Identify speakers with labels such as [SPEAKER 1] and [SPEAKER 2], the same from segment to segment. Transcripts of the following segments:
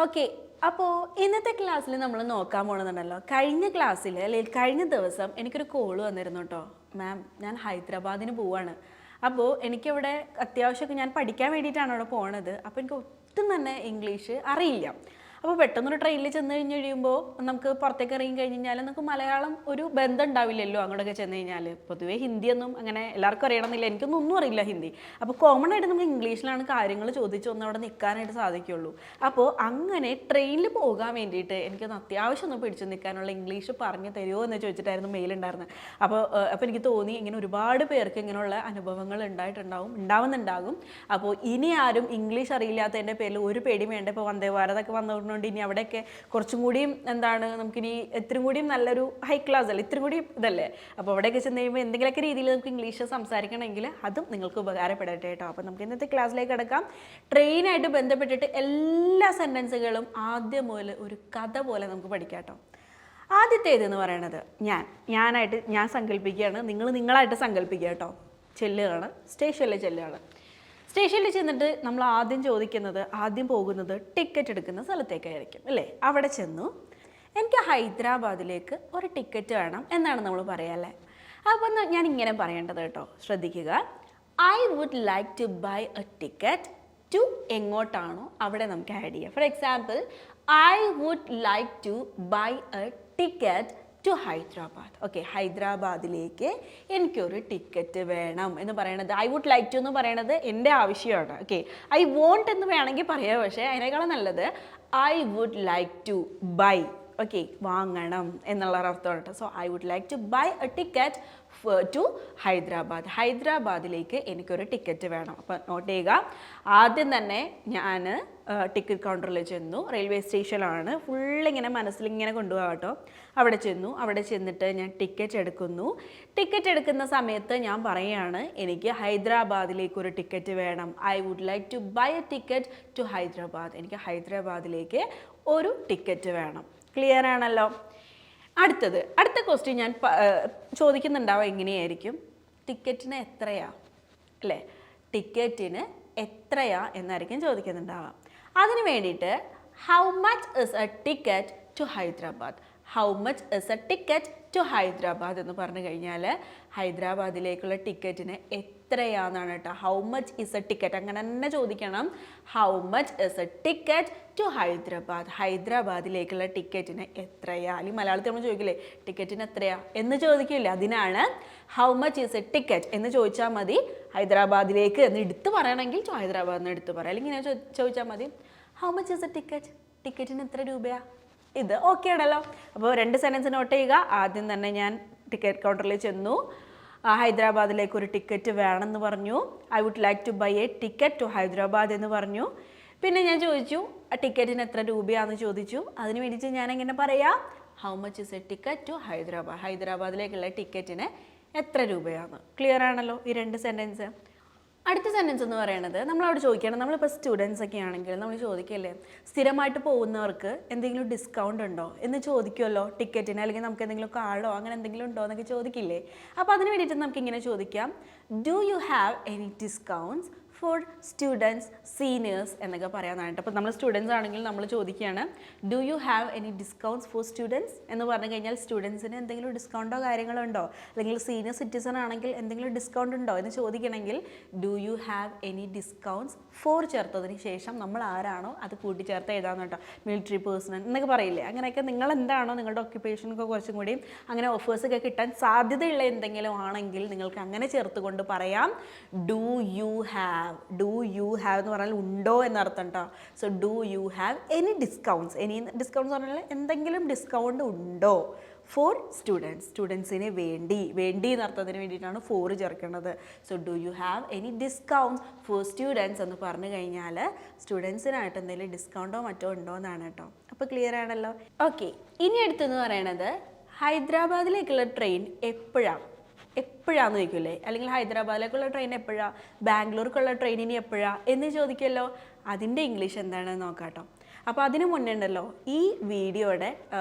[SPEAKER 1] Okay, അപ്പോൾ ഇന്നത്തെ ക്ലാസ്സിൽ നമ്മൾ നോക്കാൻ പോകണമെന്നുണ്ടല്ലോ. കഴിഞ്ഞ ക്ലാസ്സിൽ അല്ലെങ്കിൽ കഴിഞ്ഞ ദിവസം എനിക്കൊരു കോള് വന്നിരുന്നു കേട്ടോ. മാം, ഞാൻ ഹൈദരാബാദിന് പോവാണ്. അപ്പോൾ എനിക്കിവിടെ അത്യാവശ്യമൊക്കെ ഞാൻ പഠിക്കാൻ വേണ്ടിയിട്ടാണ് അവിടെ പോണത്. അപ്പോൾ എനിക്ക് ഒട്ടും തന്നെ ഇംഗ്ലീഷ് അറിയില്ല. അപ്പോൾ പെട്ടെന്നൊരു ട്രെയിനിൽ ചെന്ന് കഴിഞ്ഞ് കഴിയുമ്പോൾ നമുക്ക് പുറത്തേക്ക് ഇറങ്ങി കഴിഞ്ഞ് കഴിഞ്ഞാൽ നമുക്ക് മലയാളം ഒരു ബന്ധം ഉണ്ടാവില്ലല്ലോ. അങ്ങോട്ടൊക്കെ ചെന്ന് കഴിഞ്ഞാൽ പൊതുവേ ഹിന്ദിയൊന്നും അങ്ങനെ എല്ലാവർക്കും അറിയണമെന്നില്ല. എനിക്കൊന്നും ഒന്നും അറിയില്ല ഹിന്ദി. അപ്പോൾ കോമൺ ആയിട്ട് നമ്മൾ ഇംഗ്ലീഷിലാണ് കാര്യങ്ങൾ ചോദിച്ചൊന്നും അവിടെ നിൽക്കാനായിട്ട് സാധിക്കുള്ളൂ. അപ്പോൾ അങ്ങനെ ട്രെയിനിൽ പോകാൻ വേണ്ടിയിട്ട് എനിക്കൊന്ന് അത്യാവശ്യം ഒന്ന് പിടിച്ചു നിൽക്കാനുള്ള ഇംഗ്ലീഷ് പറഞ്ഞു തരുമോ എന്ന് ചോദിച്ചിട്ടായിരുന്നു മെയിൽ ഉണ്ടായിരുന്നത്. അപ്പോൾ എനിക്ക് തോന്നി ഇങ്ങനെ ഒരുപാട് പേർക്ക് ഇങ്ങനെയുള്ള അനുഭവങ്ങൾ ഉണ്ടാവുന്നുണ്ടാകും. അപ്പോൾ ഇനി ആരും ഇംഗ്ലീഷ് അറിയില്ലാത്തതിൻ്റെ പേരിൽ ഒരു പേടിയും വേണ്ട. ഇപ്പോൾ വന്ദേ ഭാരതൊക്കെ വന്നുകൊണ്ട് ഇനി അവിടെയൊക്കെ കുറച്ചും കൂടിയും നമുക്കിനി ഇത്രയും കൂടിയും നല്ലൊരു ഹൈ ക്ലാസ് അല്ലേ, ഇത്രയും കൂടി ഇതല്ലേ. അപ്പോൾ അവിടെയൊക്കെ ചെന്ന് കഴിയുമ്പോൾ എന്തെങ്കിലുമൊക്കെ രീതിയിൽ നമുക്ക് ഇംഗ്ലീഷ് സംസാരിക്കണമെങ്കിൽ അതും നിങ്ങൾക്ക് ഉപകാരപ്പെടട്ടെ കേട്ടോ. അപ്പോൾ നമുക്ക് ഇന്നത്തെ ക്ലാസ്സിലേക്ക് കിടക്കാം. ട്രെയിനായിട്ട് ബന്ധപ്പെട്ടിട്ട് എല്ലാ സെൻറ്റൻസുകളും ആദ്യം മുതൽ ഒരു കഥ പോലെ നമുക്ക് പഠിക്കാം കേട്ടോ. ആദ്യത്തേതെന്ന് പറയണത് ഞാൻ സങ്കല്പിക്കുകയാണ്, നിങ്ങളായിട്ട് സങ്കല്പിക്കുക കേട്ടോ. ചെല്ലുകയാണ്, സ്റ്റേഷനിൽ ചെല്ലുകയാണ്. സ്റ്റേഷനിൽ ചെന്നിട്ട് നമ്മൾ ആദ്യം പോകുന്നത് ടിക്കറ്റ് എടുക്കുന്ന സ്ഥലത്തേക്കായിരിക്കും അല്ലേ. അവിടെ ചെന്നു എനിക്ക് ഹൈദരാബാദിലേക്ക് ഒരു ടിക്കറ്റ് വേണം എന്നാണ് നമ്മൾ പറയുക അല്ലേ. അപ്പോൾ ഞാൻ ഇങ്ങനെ പറയേണ്ടത് കേട്ടോ, ശ്രദ്ധിക്കുക. I would like to buy a ticket to എങ്ങോട്ടാണോ അവിടെ നമുക്ക് ആഡ് ചെയ്യാം. For example, I would like to buy a ticket to Hyderabad. Okay, ഹൈദരാബാദിലേക്ക് എനിക്കൊരു ടിക്കറ്റ് വേണം എന്ന് പറയണത്, ഐ വുഡ് ലൈക്ക് ടു എന്ന് പറയണത് എൻ്റെ ആവശ്യമാണ്. ഓക്കെ, ഐ വോണ്ട് എന്ന് വേണമെങ്കിൽ പറയാം, പക്ഷേ അതിനേക്കാളും നല്ലത് I would like to buy. Okay, വാങ്ങണം എന്നുള്ള അർത്ഥമാണ് കേട്ടോ. So I would like to buy a ticket to Hyderabad. ഹൈദരാബാദിലേക്ക് എനിക്കൊരു ടിക്കറ്റ് വേണം. അപ്പം നോട്ട് ചെയ്യുക. ആദ്യം തന്നെ ഞാൻ ടിക്കറ്റ് കൗണ്ടറിൽ ചെന്നു. റെയിൽവേ സ്റ്റേഷനിലാണ്. ഫുള്ളിങ്ങനെ മനസ്സിലിങ്ങനെ കൊണ്ടുപോകാം കേട്ടോ. അവിടെ ചെന്നിട്ട് ഞാൻ ടിക്കറ്റ് എടുക്കുന്നു. ടിക്കറ്റ് എടുക്കുന്ന സമയത്ത് ഞാൻ പറയുകയാണ്, എനിക്ക് ഹൈദരാബാദിലേക്ക് ഒരു ടിക്കറ്റ് വേണം. I would like to buy a ticket to Hyderabad. എനിക്ക് ഹൈദരാബാദിലേക്ക് ഒരു ടിക്കറ്റ് വേണം. ക്ലിയർ ആണല്ലോ. അടുത്ത ക്വസ്റ്റ്യൻ ഞാൻ ചോദിക്കുന്നുണ്ടാവുക എങ്ങനെയായിരിക്കും, ടിക്കറ്റിന് എത്രയാ അല്ലേ, ടിക്കറ്റിന് എത്രയാ എന്നായിരിക്കും ചോദിക്കുന്നുണ്ടാവുക. അതിന് വേണ്ടിയിട്ട് how much is a ticket to Hyderabad, how much is a ticket to Hyderabad എന്ന് പറഞ്ഞു കഴിഞ്ഞാൽ ഹൈദരാബാദിലേക്കുള്ള ടിക്കറ്റിന് എത്രയാണെന്നാണ് കേട്ടോ. How much is a ticket അങ്ങനെ തന്നെ ചോദിക്കണം. How much is a ticket to Hyderabad, ഹൈദരാബാദിലേക്കുള്ള ടിക്കറ്റിന് എത്രയാ. അല്ലെങ്കിൽ മലയാളത്തിൽ നമ്മൾ ചോദിക്കില്ലേ ടിക്കറ്റിന് എത്രയാ എന്ന് ചോദിക്കില്ലേ, അതിനാണ് how much is a ticket എന്ന് ചോദിച്ചാൽ മതി. ഹൈദരാബാദിലേക്ക് എന്ന് എടുത്ത് പറയണമെങ്കിൽ ഹൈദരാബാദിൽ നിന്ന് എടുത്ത് പറയാം. അല്ലെങ്കിൽ ഇങ്ങനെ ചോദിച്ചാൽ മതി, how much is a ticket, ടിക്കറ്റിന് എത്ര രൂപയാ. ഇത് ഓക്കെ ആണല്ലോ. അപ്പോൾ രണ്ട് സെൻറ്റൻസ് നോട്ട് ചെയ്യുക. ആദ്യം തന്നെ ഞാൻ ടിക്കറ്റ് കൗണ്ടറിൽ ചെന്നു, ഹൈദരാബാദിലേക്ക് ഒരു ടിക്കറ്റ് വേണമെന്ന് പറഞ്ഞു. I would like to buy a ticket to Hyderabad എന്ന് പറഞ്ഞു. പിന്നെ ഞാൻ ചോദിച്ചു ടിക്കറ്റിന് എത്ര രൂപയാണെന്ന് ചോദിച്ചു. അതിന് വേണ്ടിയിട്ട് ഞാൻ എങ്ങനെ പറയാം, how much is a ticket to Hyderabad, ഹൈദരാബാദിലേക്കുള്ള ടിക്കറ്റിന് എത്ര രൂപയാണ്. ക്ലിയർ ആണല്ലോ ഈ രണ്ട് സെൻറ്റൻസ്. അടുത്ത സെൻറ്റൻസ് എന്ന് പറയുന്നത് നമ്മളവിടെ ചോദിക്കണം, നമ്മളിപ്പോൾ സ്റ്റുഡൻസ് ഒക്കെ ആണെങ്കിൽ നമ്മൾ ചോദിക്കല്ലേ, സ്ഥിരമായിട്ട് പോകുന്നവർക്ക് എന്തെങ്കിലും ഡിസ്കൗണ്ട് ഉണ്ടോ എന്ന് ചോദിക്കുമല്ലോ ടിക്കറ്റിന്, അല്ലെങ്കിൽ നമുക്ക് എന്തെങ്കിലും കാർഡോ അങ്ങനെ എന്തെങ്കിലും ഉണ്ടോ എന്നൊക്കെ ചോദിക്കില്ലേ. അപ്പോൾ അതിന് വേണ്ടിയിട്ട് നമുക്ക് ഇങ്ങനെ ചോദിക്കാം, do you have any discounts for students seniors എന്നൊക്കെ പറയാനായിട്ട്. അപ്പോൾ നമ്മൾ സ്റ്റുഡൻസ് ആണെങ്കിൽ നമ്മൾ ചോദിക്കുകയാണ്, do you have any discounts for students എന്ന് പറഞ്ഞു കഴിഞ്ഞാൽ സ്റ്റുഡൻസിന് എന്തെങ്കിലും ഡിസ്കൗണ്ടോ കാര്യങ്ങളോ ഉണ്ടോ, അല്ലെങ്കിൽ സീനിയർ സിറ്റിസൺ ആണെങ്കിൽ എന്തെങ്കിലും ഡിസ്കൗണ്ട് ഉണ്ടോ എന്ന് ചോദിക്കണമെങ്കിൽ do you have any discounts for ചേർത്തതിന് ശേഷം നമ്മൾ ആരാണോ അത് കൂട്ടിച്ചേർത്ത് എഴുതാന്ന് കേട്ടോ. മിലിറ്ററി പേഴ്സണൽ എന്നൊക്കെ പറയില്ലേ, അങ്ങനെയൊക്കെ നിങ്ങൾ എന്താണോ നിങ്ങളുടെ ഒക്യുപ്പേഷനൊക്കെ കുറച്ചും കൂടിയും അങ്ങനെ ഓഫേഴ്സൊക്കെ കിട്ടാൻ സാധ്യതയുള്ള എന്തെങ്കിലും ആണെങ്കിൽ നിങ്ങൾക്ക് അങ്ങനെ ചേർത്തുകൊണ്ട് പറയാം, ഡു യു ഹാവ് എന്ന് പറഞ്ഞാൽ ഉണ്ടോ എന്നർത്ഥം കേട്ടോ. So do you have any discounts എന്ന് പറഞ്ഞാൽ എന്തെങ്കിലും ഡിസ്കൗണ്ട് ഉണ്ടോ ഫോർ സ്റ്റുഡൻസിന് വേണ്ടി എന്നർത്ഥത്തിന് വേണ്ടിയിട്ടാണ് ഫോർ ചേർക്കേണ്ടത്. So do you have any discounts for students എന്ന് പറഞ്ഞു കഴിഞ്ഞാൽ സ്റ്റുഡൻസിനായിട്ട് എന്തെങ്കിലും ഡിസ്കൗണ്ടോ മറ്റോ ഉണ്ടോ എന്നാണ് കേട്ടോ. അപ്പോൾ ക്ലിയർ ആണല്ലോ. ഓക്കെ, ഇനി അടുത്തെന്ന് പറയണത് ഹൈദരാബാദിലേക്കുള്ള ട്രെയിൻ എപ്പോഴാന്ന് ചോദിക്കില്ലേ, അല്ലെങ്കിൽ ഹൈദരാബാദിലേക്കുള്ള ട്രെയിൻ എപ്പോഴാണ്, ബാംഗ്ലൂർക്കുള്ള ട്രെയിൻ ഇനി എപ്പോഴാണ് എന്ന് ചോദിക്കുമല്ലോ. അതിൻ്റെ ഇംഗ്ലീഷ് എന്താണെന്ന് നോക്കാം കേട്ടോ. അപ്പോൾ അതിന് മുന്നേ ഉണ്ടല്ലോ ഈ വീഡിയോയുടെ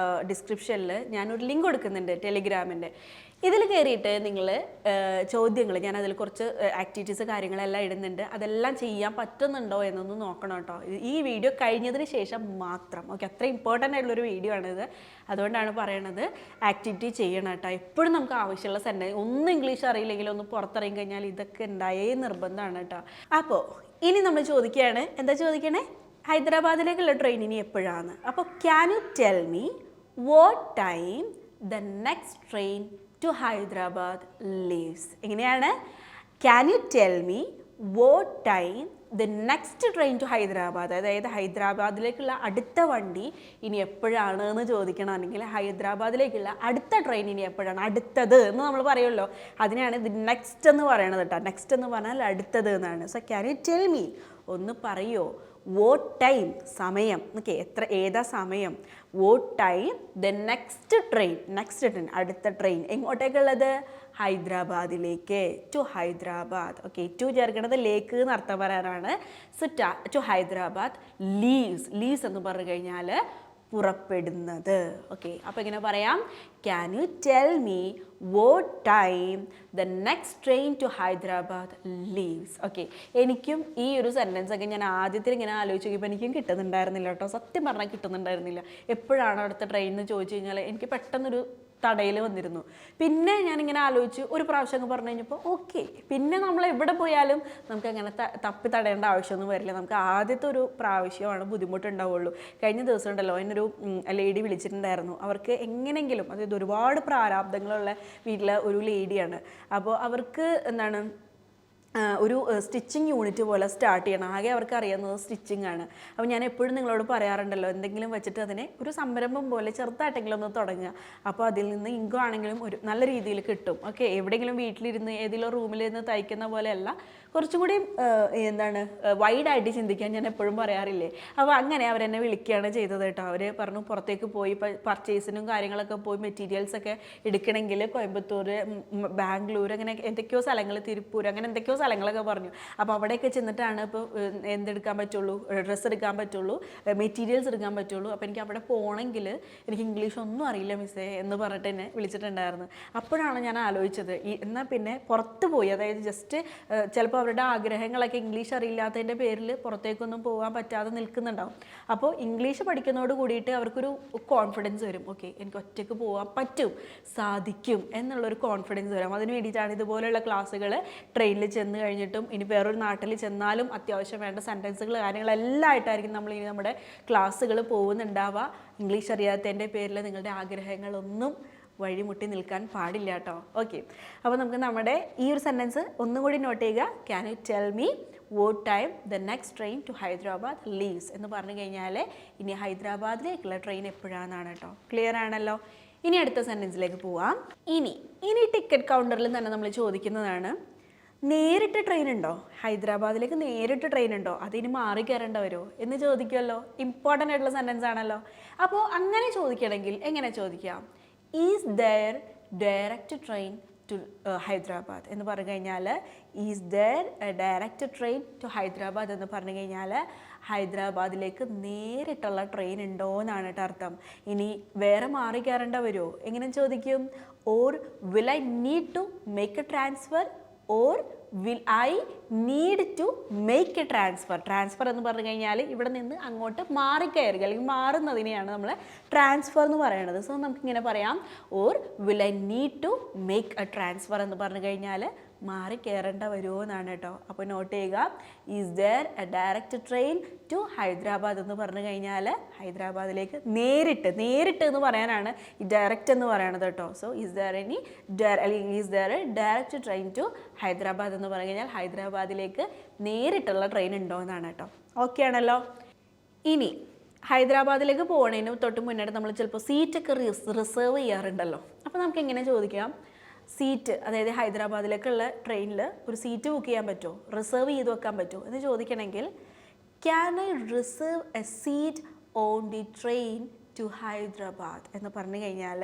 [SPEAKER 1] ഡിസ്ക്രിപ്ഷനിൽ ഞാനൊരു ലിങ്ക് കൊടുക്കുന്നുണ്ട് ടെലിഗ്രാമിൻ്റെ. ഇതിൽ കയറിയിട്ട് നിങ്ങൾ ചോദ്യങ്ങൾ, ഞാൻ അതിൽ കുറച്ച് ആക്ടിവിറ്റീസ് കാര്യങ്ങളെല്ലാം ഇടുന്നുണ്ട്, അതെല്ലാം ചെയ്യാൻ പറ്റുന്നുണ്ടോ എന്നൊന്ന് നോക്കണം കേട്ടോ. ഈ വീഡിയോ കഴിഞ്ഞതിന് ശേഷം മാത്രം. ഓക്കെ, അത്ര ഇമ്പോർട്ടൻ്റ് ആയിട്ടുള്ളൊരു വീഡിയോ ആണിത്, അതുകൊണ്ടാണ് പറയണത്. ആക്ടിവിറ്റി ചെയ്യണം കേട്ടോ. എപ്പോഴും നമുക്ക് ആവശ്യമുള്ള സെൻറ്റൻസ്, ഒന്നും ഇംഗ്ലീഷ് അറിയില്ലെങ്കിൽ ഒന്ന് പുറത്തിറങ്ങി കഴിഞ്ഞാൽ ഇതൊക്കെ ഉണ്ടായേ നിർബന്ധമാണ് കേട്ടോ. അപ്പോൾ ഇനി നമ്മൾ ചോദിക്കുകയാണ്, എന്താ ചോദിക്കണേ? ഹൈദരാബാദിലേക്കുള്ള ട്രെയിൻ ഇനി എപ്പോഴാണ്? അപ്പോൾ can you tell me what time the next train to Hyderabad leaves? എങ്ങനെയാണ്? Can you tell me what time the next train to Hyderabad, അതായത് ഹൈദരാബാദിലേക്കുള്ള അടുത്ത വണ്ടി ഇനി എപ്പോഴാണ് എന്ന് ചോദിക്കണമെങ്കിൽ ഹൈദരാബാദിലേക്കുള്ള അടുത്ത ട്രെയിൻ ഇനി എപ്പോഴാണ്, അടുത്തത് എന്ന് നമ്മൾ പറയുമല്ലോ, അതിനാണ് ഇത് നെക്സ്റ്റ് എന്ന് പറയണത് കേട്ടോ. നെക്സ്റ്റ് എന്ന് പറഞ്ഞാൽ അടുത്തത് എന്നാണ്. So can you tell me, ഒന്ന് പറയോ, വോട്ട് ടൈം, സമയം, ഓക്കെ, ഏതാ സമയം, what time the next train, next train, അടുത്ത ട്രെയിൻ എങ്ങോട്ടേക്കുള്ളത്? ഹൈദരാബാദിലേക്ക്, ടു ഹൈദരാബാദ്. ഓക്കെ, ടു ചേർക്കണത് ലേക്ക് എന്ന് അർത്ഥം പറയാനാണ്. സോ ടു ഹൈദരാബാദ് ലീവ്സ് എന്ന് പറഞ്ഞു കഴിഞ്ഞാൽ പുറപ്പെടുന്നത്. ഓക്കെ, അപ്പോൾ ഇങ്ങനെ പറയാം, can you tell me what time the next train to Hyderabad leaves? Okay, എനിക്കും ഈ ഒരു സെൻറ്റൻസ് ഒക്കെ ഞാൻ ആദ്യത്തിൽ ഇങ്ങനെ ആലോചിച്ച് നോക്കിയപ്പോൾ എനിക്കും കിട്ടുന്നുണ്ടായിരുന്നില്ല കേട്ടോ. സത്യം പറഞ്ഞാൽ കിട്ടുന്നുണ്ടായിരുന്നില്ല. എപ്പോഴാണ് അടുത്ത ട്രെയിൻ എന്ന് ചോദിച്ചു കഴിഞ്ഞാൽ എനിക്ക് പെട്ടെന്നൊരു തടയിൽ വന്നിരുന്നു. പിന്നെ ഞാനിങ്ങനെ ആലോചിച്ച് ഒരു പ്രാവശ്യം അങ്ങ് പറഞ്ഞു കഴിഞ്ഞപ്പോൾ ഓക്കെ, പിന്നെ നമ്മൾ എവിടെ പോയാലും നമുക്ക് അങ്ങനെ തപ്പി തടയേണ്ട ആവശ്യമൊന്നും വരില്ല. നമുക്ക് ആദ്യത്തെ ഒരു പ്രാവശ്യമാണ് ബുദ്ധിമുട്ടുണ്ടാവുള്ളൂ. കഴിഞ്ഞ ദിവസം ഉണ്ടല്ലോ എന്നൊരു ലേഡി വിളിച്ചിട്ടുണ്ടായിരുന്നു. അവർക്ക് എങ്ങനെയെങ്കിലും, അതായത് ഒരുപാട് പ്രാരാബ്ദങ്ങളുള്ള വീട്ടിലെ ഒരു ലേഡിയാണ്. അപ്പോൾ അവർക്ക് എന്താണ് ഒരു സ്റ്റിച്ചിങ് യൂണിറ്റ് പോലെ സ്റ്റാർട്ട് ചെയ്യണം. ആകെ അവർക്ക് അറിയാവുന്നത് സ്റ്റിച്ചിങ് ആണ്. അപ്പോൾ ഞാൻ എപ്പോഴും നിങ്ങളോട് പറയാറുണ്ടല്ലോ, എന്തെങ്കിലും വെച്ചിട്ട് അതിനെ ഒരു സംരംഭം പോലെ ചെറുതായിട്ടെങ്കിലും ഒന്ന് തുടങ്ങുക. അപ്പോൾ അതിൽ നിന്ന് ഇൻകം ആണെങ്കിലും ഒരു നല്ല രീതിയിൽ കിട്ടും. ഓക്കെ, എവിടെയെങ്കിലും വീട്ടിലിരുന്ന് ഏതെങ്കിലും റൂമിലിരുന്ന് തയ്ക്കുന്ന പോലെയല്ല, കുറച്ചും കൂടി എന്താണ് വൈഡായിട്ട് ചിന്തിക്കാൻ ഞാൻ എപ്പോഴും പറയാറില്ലേ. അപ്പോൾ അങ്ങനെ അവരെന്നെ വിളിക്കുകയാണ് ചെയ്തത് കേട്ടോ. അവർ പറഞ്ഞു പുറത്തേക്ക് പോയി പർച്ചേസിനും കാര്യങ്ങളൊക്കെ പോയി മെറ്റീരിയൽസൊക്കെ എടുക്കണമെങ്കിൽ കോയമ്പത്തൂർ, ബാംഗ്ലൂർ, അങ്ങനെ എന്തൊക്കെയോ സ്ഥലങ്ങൾ, തിരുപ്പൂർ, അങ്ങനെ എന്തൊക്കെയോ സ്ഥലങ്ങളൊക്കെ പറഞ്ഞു. അപ്പോൾ അവിടെയൊക്കെ ചെന്നിട്ടാണ് ഇപ്പോൾ എന്തെടുക്കാൻ പറ്റുള്ളൂ, ഡ്രസ്സ് എടുക്കാൻ പറ്റുള്ളൂ, മെറ്റീരിയൽസ് എടുക്കാൻ പറ്റുള്ളൂ. അപ്പോൾ എനിക്ക് അവിടെ പോകണമെങ്കിൽ എനിക്ക് ഇംഗ്ലീഷ് ഒന്നും അറിയില്ല മിസ്സേ എന്ന് പറഞ്ഞിട്ട് എന്നെ വിളിച്ചിട്ടുണ്ടായിരുന്നു. അപ്പോഴാണ് ഞാൻ ആലോചിച്ചത്, എന്നാൽ പിന്നെ പുറത്ത് പോയി, അതായത് ജസ്റ്റ് ചിലപ്പോൾ അവരുടെ ആഗ്രഹങ്ങളൊക്കെ ഇംഗ്ലീഷ് അറിയില്ലാത്തതിൻ്റെ പേരിൽ പുറത്തേക്കൊന്നും പോകാൻ പറ്റാതെ നിൽക്കുന്നുണ്ടാവും. അപ്പോൾ ഇംഗ്ലീഷ് പഠിക്കുന്നതോട് കൂടിയിട്ട് അവർക്കൊരു കോൺഫിഡൻസ് വരും. ഓക്കെ, എനിക്ക് ഒറ്റയ്ക്ക് പോകാൻ പറ്റും, സാധിക്കും എന്നുള്ളൊരു കോൺഫിഡൻസ് വരും. അതിന് വേണ്ടിയിട്ടാണ് ഇതുപോലെയുള്ള ക്ലാസ്സുകൾ ട്രെയിനിൽ ചെന്ന് കഴിഞ്ഞിട്ടും ഇനി വേറൊരു നാട്ടിൽ ചെന്നാലും അത്യാവശ്യം വേണ്ട സെൻറ്റൻസുകൾ കാര്യങ്ങളെല്ലാം ആയിട്ടായിരിക്കും നമ്മൾ ഇനി നമ്മുടെ ക്ലാസ്സുകൾ പോകുന്നുണ്ടാവുക. ഇംഗ്ലീഷ് അറിയാത്തതിൻ്റെ പേരിൽ നിങ്ങളുടെ ആഗ്രഹങ്ങളൊന്നും വഴിമുട്ടി നിൽക്കാൻ പാടില്ല കേട്ടോ. ഓക്കെ, അപ്പോൾ നമുക്ക് നമ്മുടെ ഈ ഒരു സെൻറ്റൻസ് ഒന്നും കൂടി നോട്ട് ചെയ്യുക. Can you tell me what time the next train to Hyderabad leaves എന്ന് പറഞ്ഞു കഴിഞ്ഞാൽ ഇനി ഹൈദരാബാദിലേക്കുള്ള ട്രെയിൻ എപ്പോഴാണെന്നാണ് കേട്ടോ. ക്ലിയർ ആണല്ലോ? ഇനി അടുത്ത സെൻറ്റൻസിലേക്ക് പോവാം. ഇനി ടിക്കറ്റ് കൗണ്ടറിൽ തന്നെ നമ്മൾ ചോദിക്കുന്നതാണ്, നേരിട്ട് ട്രെയിൻ ഉണ്ടോ? ഹൈദരാബാദിലേക്ക് നേരിട്ട് ട്രെയിൻ ഉണ്ടോ? അതിന് മാറി കയറേണ്ട വരുമോ എന്ന് ചോദിക്കുമല്ലോ. ഇമ്പോർട്ടൻ്റ് ആയിട്ടുള്ള സെൻറ്റൻസ് ആണല്ലോ. അപ്പോൾ അങ്ങനെ ചോദിക്കണമെങ്കിൽ എങ്ങനെ ചോദിക്കാം? Is there direct train to Hyderabad എന്ന് പറഞ്ഞു കഴിഞ്ഞാൽ, is there a direct train to Hyderabad എന്ന് പറഞ്ഞു കഴിഞ്ഞാൽ ഹൈദരാബാദിലേക്ക് നേരിട്ടുള്ള ട്രെയിൻ ഉണ്ടോ എന്നാണ് കേട്ടോ അർത്ഥം. ഇനി വേറെ മാറി കയറേണ്ട വരുമോ? എങ്ങനെ ചോദിക്കും? Or will I need to make a transfer, or will I need to make a transfer. Transfer എന്ന് പറഞ്ഞു കഴിഞ്ഞാൽ ഇവിടെ നിന്ന് അങ്ങോട്ട് മാറിക്കയറുക അല്ലെങ്കിൽ മാറുന്നതിനെയാണ് നമ്മൾ ട്രാൻസ്ഫർ എന്ന് പറയുന്നത്. സോ നമുക്കിങ്ങനെ പറയാം, or will I need to make a transfer എന്ന് പറഞ്ഞു കഴിഞ്ഞാൽ മാറി കയറേണ്ട വരുമോ എന്നാണ് കേട്ടോ. അപ്പോൾ നോട്ട് ചെയ്യുക, is there a direct train to Hyderabad എന്ന് പറഞ്ഞു കഴിഞ്ഞാൽ ഹൈദരാബാദിലേക്ക് നേരിട്ട് എന്ന് പറയാനാണ് ഈ ഡയറക്റ്റ് എന്ന് പറയണത് കേട്ടോ. സോ ഈസ് ദെയർ അല്ലെങ്കിൽ is there a direct train to Hyderabad എന്ന് പറഞ്ഞു കഴിഞ്ഞാൽ ഹൈദരാബാദിലേക്ക് നേരിട്ടുള്ള ട്രെയിൻ ഉണ്ടോ എന്നാണ് കേട്ടോ. ഓക്കെ ആണല്ലോ? ഇനി ഹൈദരാബാദിലേക്ക് പോകുന്നതിന് തൊട്ട് മുന്നേ നമ്മൾ ചിലപ്പോൾ സീറ്റൊക്കെ റിസർവ് ചെയ്യാറുണ്ടല്ലോ. അപ്പോൾ നമുക്ക് എങ്ങനെ ചോദിക്കാം? സീറ്റ്, അതായത് ഹൈദരാബാദിലേക്കുള്ള ട്രെയിനിൽ ഒരു സീറ്റ് ബുക്ക് ചെയ്യാൻ പറ്റുമോ, റിസർവ് ചെയ്ത് വെക്കാൻ പറ്റുമോ എന്ന് ചോദിക്കണമെങ്കിൽ, can I reserve a seat on the train to Hyderabad എന്ന് പറഞ്ഞു കഴിഞ്ഞാൽ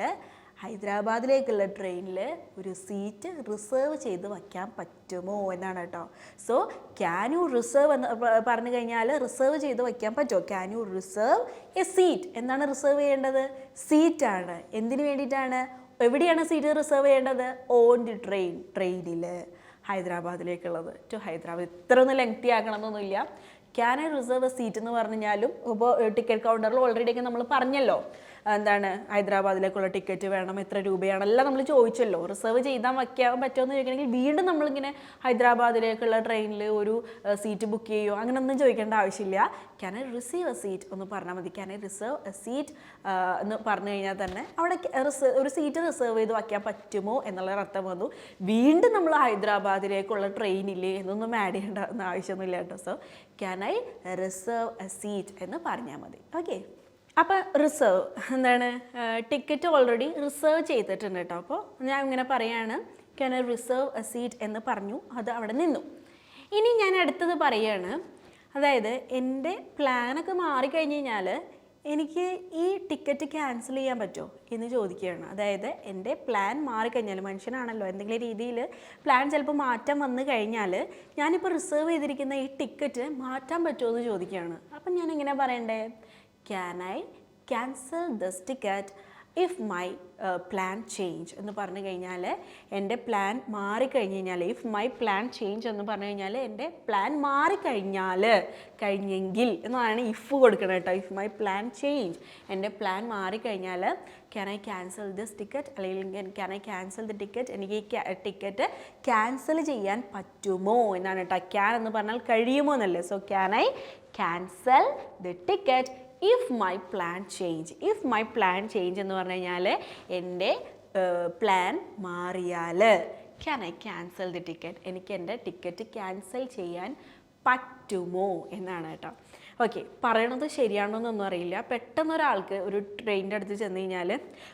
[SPEAKER 1] ഹൈദരാബാദിലേക്കുള്ള ട്രെയിനിൽ ഒരു സീറ്റ് റിസർവ് ചെയ്ത് വയ്ക്കാൻ പറ്റുമോ എന്നാണ് കേട്ടോ. സോ ക്യാൻ യു റിസർവ് എന്ന് പറഞ്ഞു കഴിഞ്ഞാൽ റിസർവ് ചെയ്ത് വയ്ക്കാൻ പറ്റുമോ? Can you reserve a seat? എന്താണ് റിസർവ് ചെയ്യേണ്ടത്? സീറ്റാണ്. എന്തിനു വേണ്ടിയിട്ടാണ്? എവിടെയാണ് സീറ്റ് റിസർവ് ചെയ്യേണ്ടത്? ഓൺ ദി ട്രെയിനിൽ ഹൈദരാബാദിലേക്കുള്ളത്, ടു ഹൈദരാബാദ്. ഇത്ര ഒന്നും ലെങ്തി ആക്കണമെന്നൊന്നുമില്ല. Can I reserve a seat എന്ന് പറഞ്ഞു കഴിഞ്ഞാലും ഇപ്പോൾ ടിക്കറ്റ് കൗണ്ടറിൽ ഓൾറെഡി ഒക്കെ നമ്മൾ പറഞ്ഞല്ലോ, എന്താണ് ഹൈദരാബാദിലേക്കുള്ള ടിക്കറ്റ് വേണം, എത്ര രൂപയാണ്, എല്ലാം നമ്മൾ ചോദിച്ചല്ലോ. റിസർവ് ചെയ്താൽ വയ്ക്കാൻ പറ്റുമോ എന്ന് ചോദിക്കണമെങ്കിൽ വീണ്ടും നമ്മളിങ്ങനെ ഹൈദരാബാദിലേക്കുള്ള ട്രെയിനിൽ ഒരു സീറ്റ് ബുക്ക് ചെയ്യുമോ അങ്ങനെയൊന്നും ചോദിക്കേണ്ട ആവശ്യമില്ല. Can I receive A seat ഒന്ന് പറഞ്ഞാൽ മതി. Can I reserve a seat എന്ന് പറഞ്ഞു കഴിഞ്ഞാൽ തന്നെ അവിടെ ഒരു സീറ്റ് റിസർവ് ചെയ്ത് വയ്ക്കാൻ പറ്റുമോ എന്നുള്ളൊരർത്ഥം വന്നു. വീണ്ടും നമ്മൾ ഹൈദരാബാദിലേക്കുള്ള ട്രെയിനിൽ എന്നൊന്നും ആഡ് ചെയ്യേണ്ട ആവശ്യമൊന്നുമില്ല കേട്ടോ. So can I reserve a seat എന്ന് പറഞ്ഞാൽ മതി. ഓക്കെ, അപ്പോൾ റിസർവ് എന്താണ്? ടിക്കറ്റ് ഓൾറെഡി റിസർവ് ചെയ്തിട്ടുണ്ട് കേട്ടോ. അപ്പോൾ ഞാൻ ഇങ്ങനെ പറയാണ്, can I reserve a seat എന്ന് പറഞ്ഞു, അത് അവിടെ നിന്നു. ഇനി ഞാൻ അടുത്തത് പറയാണ്, അതായത് എൻ്റെ പ്ലാനൊക്കെ മാറിക്കഴിഞ്ഞ് കഴിഞ്ഞാൽ എനിക്ക് ഈ ടിക്കറ്റ് ക്യാൻസൽ ചെയ്യാൻ പറ്റുമോ എന്ന് ചോദിക്കുകയാണ്. അതായത് എൻ്റെ പ്ലാൻ മാറിക്കഴിഞ്ഞാൽ, മനുഷ്യനാണല്ലോ, എന്തെങ്കിലും രീതിയിൽ പ്ലാൻ ചിലപ്പോൾ മാറ്റം വന്നു കഴിഞ്ഞാൽ ഞാനിപ്പോൾ റിസർവ് ചെയ്തിരിക്കുന്ന ഈ ടിക്കറ്റ് മാറ്റാൻ പറ്റുമോ എന്ന് ചോദിക്കുകയാണ്. അപ്പം ഞാൻ എങ്ങനെ പറയണ്ടേ? Can I cancel this ticket if my plan change എന്ന് പറഞ്ഞു കഴിഞ്ഞാൽ, എൻ്റെ പ്ലാൻ മാറിക്കഴിഞ്ഞ് കഴിഞ്ഞാൽ, ഇഫ് മൈ പ്ലാൻ ചേഞ്ച് എന്ന് പറഞ്ഞു കഴിഞ്ഞാൽ എൻ്റെ പ്ലാൻ കഴിഞ്ഞെങ്കിൽ എന്നാണ് ഇഫ് കൊടുക്കണം കേട്ടോ. ഇഫ് മൈ പ്ലാൻ ചേഞ്ച്, എൻ്റെ പ്ലാൻ മാറിക്കഴിഞ്ഞാൽ can I cancel this ticket, അല്ലെങ്കിൽ can I cancel the ticket, എനിക്ക് ഈ ടിക്കറ്റ് ക്യാൻസൽ ചെയ്യാൻ പറ്റുമോ എന്നാണ് കേട്ടോ. ക്യാൻ എന്ന് പറഞ്ഞാൽ കഴിയുമോ എന്നല്ലേ. So can I cancel the ticket if my plan change. If my plan change എന്ന് പറഞ്ഞു കഴിഞ്ഞാൽ എൻ്റെ പ്ലാൻ മാറിയാൽ can I cancel the ticket, എനിക്ക് എൻ്റെ ടിക്കറ്റ് ക്യാൻസൽ ചെയ്യാൻ പറ്റുമോ എന്നാണ് കേട്ടോ. ഓക്കെ, പറയണത് ശരിയാണോ എന്നൊന്നും അറിയില്ല. പെട്ടെന്ന് ഒരാൾക്ക് ഒരു ട്രെയിനിൻ്റെ അടുത്ത് ചെന്ന് കഴിഞ്ഞാൽ,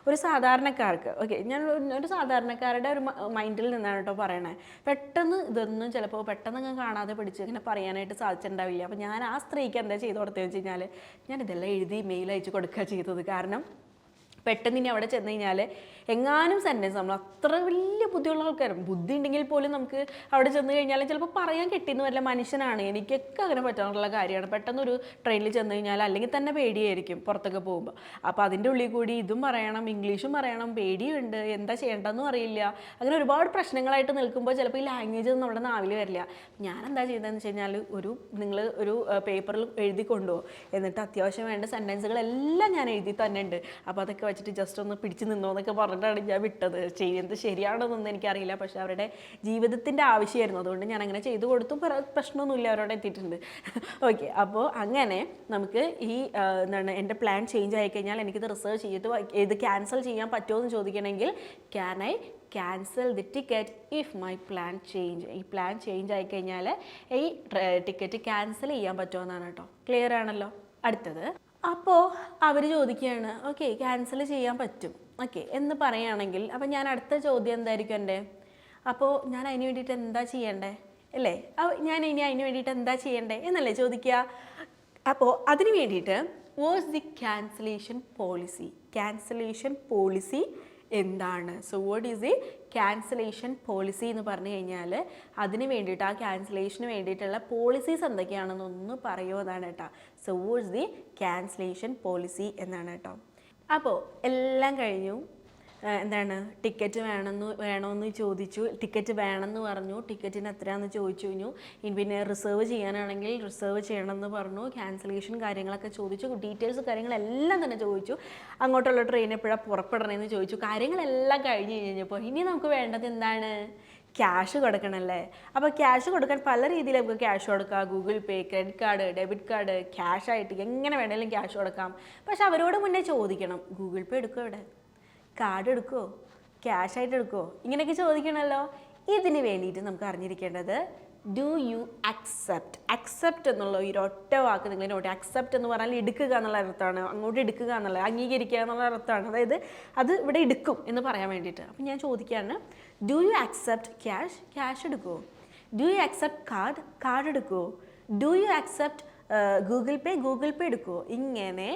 [SPEAKER 1] ഒരു സാധാരണക്കാർക്ക്, ഓക്കെ, ഞാൻ ഒരു സാധാരണക്കാരുടെ ഒരു മൈൻഡിൽ നിന്നാണ് കേട്ടോ പറയണേ. പെട്ടെന്ന് ഇതൊന്നും ചിലപ്പോൾ പെട്ടെന്ന് കാണാതെ പിടിച്ച് ഇങ്ങനെ പറയാനായിട്ട് സാധിച്ചിട്ടുണ്ടാവില്ല. അപ്പോൾ ഞാൻ ആ സ്ത്രീക്ക് എന്താ ചെയ്ത് കൊടുത്തതെന്ന് വെച്ച് കഴിഞ്ഞാൽ, ഞാൻ ഇതെല്ലാം എഴുതി മെയിൽ അയച്ച് കൊടുക്കുക ചെയ്തത്. കാരണം പെട്ടെന്ന് ഇനി അവിടെ ചെന്ന് കഴിഞ്ഞാൽ എങ്ങാനും സെൻറ്റൻസ്, നമ്മൾ അത്ര വലിയ ബുദ്ധിയുള്ള ആൾക്കാരും, ബുദ്ധി ഉണ്ടെങ്കിൽ പോലും നമുക്ക് അവിടെ ചെന്ന് കഴിഞ്ഞാൽ ചിലപ്പോൾ പറയാൻ കിട്ടിയെന്ന് വല്ല മനുഷ്യനാണ്. എനിക്കൊക്കെ അങ്ങനെ പറ്റാനുള്ള കാര്യമാണ്. പെട്ടെന്നൊരു ട്രെയിനിൽ ചെന്ന് കഴിഞ്ഞാൽ അല്ലെങ്കിൽ തന്നെ പേടിയായിരിക്കും പുറത്തൊക്കെ പോകുമ്പോൾ. അപ്പോൾ അതിൻ്റെ ഉള്ളിൽ കൂടി ഇതും പറയണം, ഇംഗ്ലീഷും പറയണം, പേടിയുണ്ട്, എന്താ ചെയ്യേണ്ടതെന്നും അറിയില്ല. അങ്ങനെ ഒരുപാട് പ്രശ്നങ്ങളായിട്ട് നിൽക്കുമ്പോൾ ചിലപ്പോൾ ഈ ലാംഗ്വേജ് ഒന്നും നമ്മുടെ നാവിൽ വരില്ല. ഞാൻ എന്താ ചെയ്തതെന്ന് വെച്ച് കഴിഞ്ഞാൽ, നിങ്ങൾ ഒരു പേപ്പറിൽ എഴുതി കൊണ്ടുപോകും, എന്നിട്ട് അത്യാവശ്യം വേണ്ട സെൻറ്റൻസുകളെല്ലാം ഞാൻ എഴുതി തന്നെ ഉണ്ട്. അപ്പോൾ അതൊക്കെ വെച്ചിട്ട് ജസ്റ്റ് ഒന്ന് പിടിച്ച് നിന്നോ എന്നൊക്കെ പറഞ്ഞിട്ടാണ് ഞാൻ വിട്ടത്. ചെയ്യുന്നത് ശരിയാണോന്നൊന്നും എനിക്കറിയില്ല, പക്ഷേ അവരുടെ ജീവിതത്തിൻ്റെ ആവശ്യമായിരുന്നു, അതുകൊണ്ട് ഞാൻ അങ്ങനെ ചെയ്തു കൊടുത്തു. പ്രശ്നമൊന്നുമില്ല, അവരോട് എത്തിയിട്ടുണ്ട്. ഓക്കെ, അപ്പോൾ അങ്ങനെ നമുക്ക് ഈ എന്താണ്, എൻ്റെ പ്ലാൻ ചേഞ്ച് ആയിക്കഴിഞ്ഞാൽ എനിക്കിത് റിസർവ് ചെയ്തിട്ട് ഇത് ക്യാൻസൽ ചെയ്യാൻ പറ്റുമോ എന്ന് ചോദിക്കണമെങ്കിൽ can I cancel the ticket if my plan change. ഈ പ്ലാൻ ചേഞ്ച് ആയിക്കഴിഞ്ഞാൽ ഈ ടിക്കറ്റ് ക്യാൻസൽ ചെയ്യാൻ പറ്റുമോ എന്നാണ് കേട്ടോ. ക്ലിയർ ആണല്ലോ? അടുത്തത്, അപ്പോൾ അവർ ചോദിക്കുകയാണ്, ഓക്കെ ക്യാൻസൽ ചെയ്യാൻ പറ്റും, ഓക്കെ എന്ന് പറയുകയാണെങ്കിൽ, അപ്പോൾ ഞാൻ അടുത്ത ചോദ്യം എന്തായിരിക്കും എൻ്റെ? അപ്പോൾ ഞാൻ അതിന് വേണ്ടിയിട്ട് എന്താ ചെയ്യണ്ടേ അല്ലേ? ഞാൻ ഇനി അതിന് വേണ്ടിയിട്ട് എന്താ ചെയ്യണ്ടേ എന്നല്ലേ ചോദിക്കുക. അപ്പോൾ അതിന് വേണ്ടിയിട്ട് what's the cancellation policy? Cancellation policy എന്താണ്? So what is the cancellation policy എന്ന് പറഞ്ഞു കഴിഞ്ഞാൽ, അതിന് വേണ്ടിയിട്ട് ആ ക്യാൻസലേഷന് വേണ്ടിയിട്ടുള്ള പോളിസീസ് എന്തൊക്കെയാണെന്നൊന്ന് പറയുമോ എന്നാണ് കേട്ടോ. So what's the cancellation policy എന്നാണ് കേട്ടോ. അപ്പോൾ എല്ലാം കഴിഞ്ഞു. എന്താണ്, ടിക്കറ്റ് വേണമെന്ന് ചോദിച്ചു, ടിക്കറ്റ് വേണമെന്ന് പറഞ്ഞു, ടിക്കറ്റിന് എത്രയാണെന്ന് ചോദിച്ചു കഴിഞ്ഞു. പിന്നെ റിസർവ് ചെയ്യാനാണെങ്കിൽ റിസർവ് ചെയ്യണമെന്ന് പറഞ്ഞു, ക്യാൻസലേഷൻ കാര്യങ്ങളൊക്കെ ചോദിച്ചു, ഡീറ്റെയിൽസ് കാര്യങ്ങളെല്ലാം തന്നെ ചോദിച്ചു, അങ്ങോട്ടുള്ള ട്രെയിൻ എപ്പോഴാണ് പുറപ്പെടണമെന്ന് ചോദിച്ചു. കാര്യങ്ങളെല്ലാം കഴിഞ്ഞ് കഴിഞ്ഞപ്പോൾ ഇനി നമുക്ക് വേണ്ടത് എന്താണ്? ക്യാഷ് കൊടുക്കണമല്ലേ. അപ്പോൾ ക്യാഷ് കൊടുക്കാൻ പല രീതിയിൽ നമുക്ക് ക്യാഷ് കൊടുക്കാം. ഗൂഗിൾ പേ, ക്രെഡിറ്റ് കാർഡ്, ഡെബിറ്റ് കാർഡ്, ക്യാഷായിട്ട് എങ്ങനെ വേണമെങ്കിലും ക്യാഷ് കൊടുക്കാം. പക്ഷെ അവരോട് മുന്നേ ചോദിക്കണം, ഗൂഗിൾ പേ എടുക്കുമോ, ഇവിടെ കാർഡ് എടുക്കുമോ, ക്യാഷായിട്ട് എടുക്കുമോ, ഇങ്ങനെയൊക്കെ ചോദിക്കണമല്ലോ. ഇതിന് വേണ്ടിയിട്ട് നമുക്ക് അറിഞ്ഞിരിക്കേണ്ടത് ഡു യു അക്സെപ്റ്റ്. അക്സെപ്റ്റ് എന്നുള്ള ഈ ഒറ്റ വാക്ക് നിങ്ങൾ നോട്ട്. അക്സെപ്റ്റ് എന്ന് പറഞ്ഞാൽ എടുക്കുക എന്നുള്ള അർത്ഥമാണ്, അങ്ങോട്ട് എടുക്കുക എന്നുള്ള, അംഗീകരിക്കുക എന്നുള്ള അർത്ഥമാണ്. അതായത് അത് ഇവിടെ എടുക്കും എന്ന് പറയാൻ വേണ്ടിയിട്ട്. അപ്പം ഞാൻ ചോദിക്കുകയാണ്, do you accept cash? Cash എടുക്കുമോ? Do you accept card? Card എടുക്കുമോ? Do you accept Google Pay എടുക്കുമോ, ഇങ്ങനെ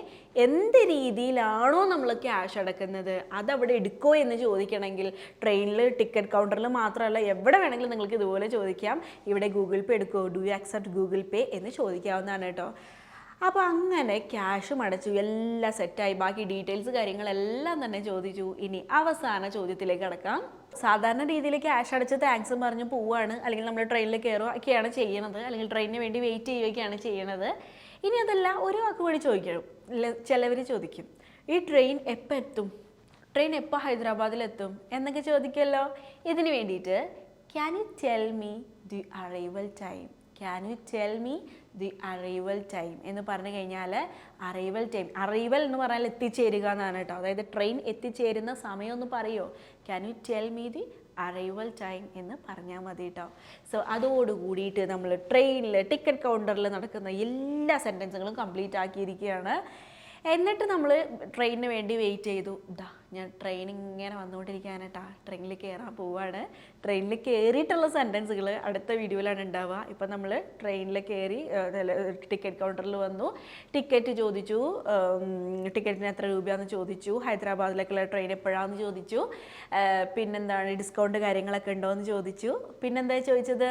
[SPEAKER 1] എന്ത് രീതിയിലാണോ നമ്മൾ ക്യാഷ് അടക്കുന്നത് അതവിടെ എടുക്കുമോ എന്ന് ചോദിക്കണമെങ്കിൽ ട്രെയിനിൽ ടിക്കറ്റ് കൗണ്ടറിൽ മാത്രമല്ല എവിടെ വേണമെങ്കിലും നിങ്ങൾക്ക് ഇതുപോലെ ചോദിക്കാം, ഇവിടെ ഗൂഗിൾ പേ എടുക്കുമോ, ഡു യു അക്സെപ്റ്റ് ഗൂഗിൾ പേ എന്ന് ചോദിക്കാവുന്നതാണ് കേട്ടോ. അപ്പോൾ അങ്ങനെ ക്യാഷും അടച്ചു, എല്ലാം സെറ്റായി, ബാക്കി ഡീറ്റെയിൽസ് കാര്യങ്ങളെല്ലാം തന്നെ ചോദിച്ചു. ഇനി അവസാന ചോദ്യത്തിലേക്ക് കടക്കാം. സാധാരണ രീതിയിൽ ക്യാഷ് അടച്ച് താങ്ക്സും പറഞ്ഞ് പോവുകയാണ്, അല്ലെങ്കിൽ നമ്മൾ ട്രെയിനിൽ കയറുകയൊക്കെയാണ് ചെയ്യണത്, അല്ലെങ്കിൽ ട്രെയിനിന് വേണ്ടി വെയിറ്റ് ചെയ്യുകയൊക്കെയാണ് ചെയ്യണത്. ഇനി അതല്ല, ഒരു വാക്ക് കൂടി ചോദിക്കണം. ചിലവർ ചോദിക്കും, ഈ ട്രെയിൻ എപ്പോൾ എത്തും, ട്രെയിൻ എപ്പോൾ ഹൈദരാബാദിലെത്തും എന്നൊക്കെ ചോദിക്കുമല്ലോ. ഇതിന് വേണ്ടിയിട്ട് can you tell me the arrival time, can you tell me the arrival time എന്ന് പറഞ്ഞു കഴിഞ്ഞാൽ, അറൈവൽ ടൈം, അറൈവൽ എന്ന് പറഞ്ഞാൽ എത്തിച്ചേരുക എന്നാണ് കേട്ടോ. അതായത് ട്രെയിൻ എത്തിച്ചേരുന്ന സമയം ഒന്ന് പറയുമോ, can you tell me the arrival time എന്ന് പറഞ്ഞാൽ മതി കേട്ടോ. സോ അതോടുകൂടിയിട്ട് നമ്മൾ ട്രെയിനിൽ ടിക്കറ്റ് കൗണ്ടറിൽ നടക്കുന്ന എല്ലാ സെൻറ്റൻസുകളും കംപ്ലീറ്റ് ആക്കിയിരിക്കുകയാണ്. എന്നിട്ട് നമ്മൾ ട്രെയിനിന് വേണ്ടി വെയിറ്റ് ചെയ്തു. ഇതാ ഞാൻ ട്രെയിൻ ഇങ്ങനെ വന്നുകൊണ്ടിരിക്കുകയാണ് കേട്ടോ, ട്രെയിനിൽ കയറാൻ പോവുകയാണ്. ട്രെയിനിൽ കയറിയിട്ടുള്ള സെൻറ്റൻസുകൾ അടുത്ത വീഡിയോയിലാണ് ഉണ്ടാവുക. ഇപ്പം നമ്മൾ ട്രെയിനിൽ കയറി ടിക്കറ്റ് കൗണ്ടറിൽ വന്നു, ടിക്കറ്റ് ചോദിച്ചു, ടിക്കറ്റിന് എത്ര രൂപയാണെന്ന് ചോദിച്ചു, ഹൈദരാബാദിലേക്കുള്ള ട്രെയിൻ എപ്പോഴാണെന്ന് ചോദിച്ചു, പിന്നെന്താണ് ഡിസ്കൗണ്ട് കാര്യങ്ങളൊക്കെ ഉണ്ടോ എന്ന് ചോദിച്ചു, പിന്നെന്താ ചോദിച്ചത്,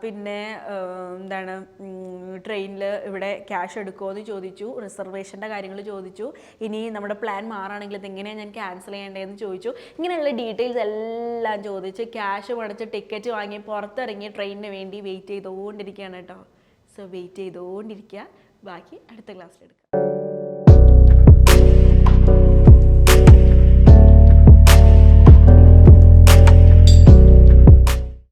[SPEAKER 1] പിന്നെ എന്താണ് ട്രെയിനിൽ ഇവിടെ ക്യാഷ് എടുക്കുമോ എന്ന് ചോദിച്ചു, റിസർവേഷൻ്റെ കാര്യങ്ങൾ ചോദിച്ചു, ഇനി നമ്മുടെ പ്ലാൻ മാറുകയാണെങ്കിൽ ഇതെങ്ങനെയാണ് ഞാൻ ക്യാൻസൽ ചെയ്യേണ്ടതെന്ന് ചോദിച്ചു. ഇങ്ങനെയുള്ള ഡീറ്റെയിൽസ് എല്ലാം ചോദിച്ച് ക്യാഷ് അടച്ച് ടിക്കറ്റ് വാങ്ങി പുറത്തിറങ്ങി ട്രെയിനിന് വേണ്ടി വെയിറ്റ് ചെയ്തുകൊണ്ടിരിക്കുകയാണ് കേട്ടോ. സോ വെയിറ്റ് ചെയ്തുകൊണ്ടിരിക്കുക, ബാക്കി അടുത്ത ക്ലാസ്സിലെടുക്കാം.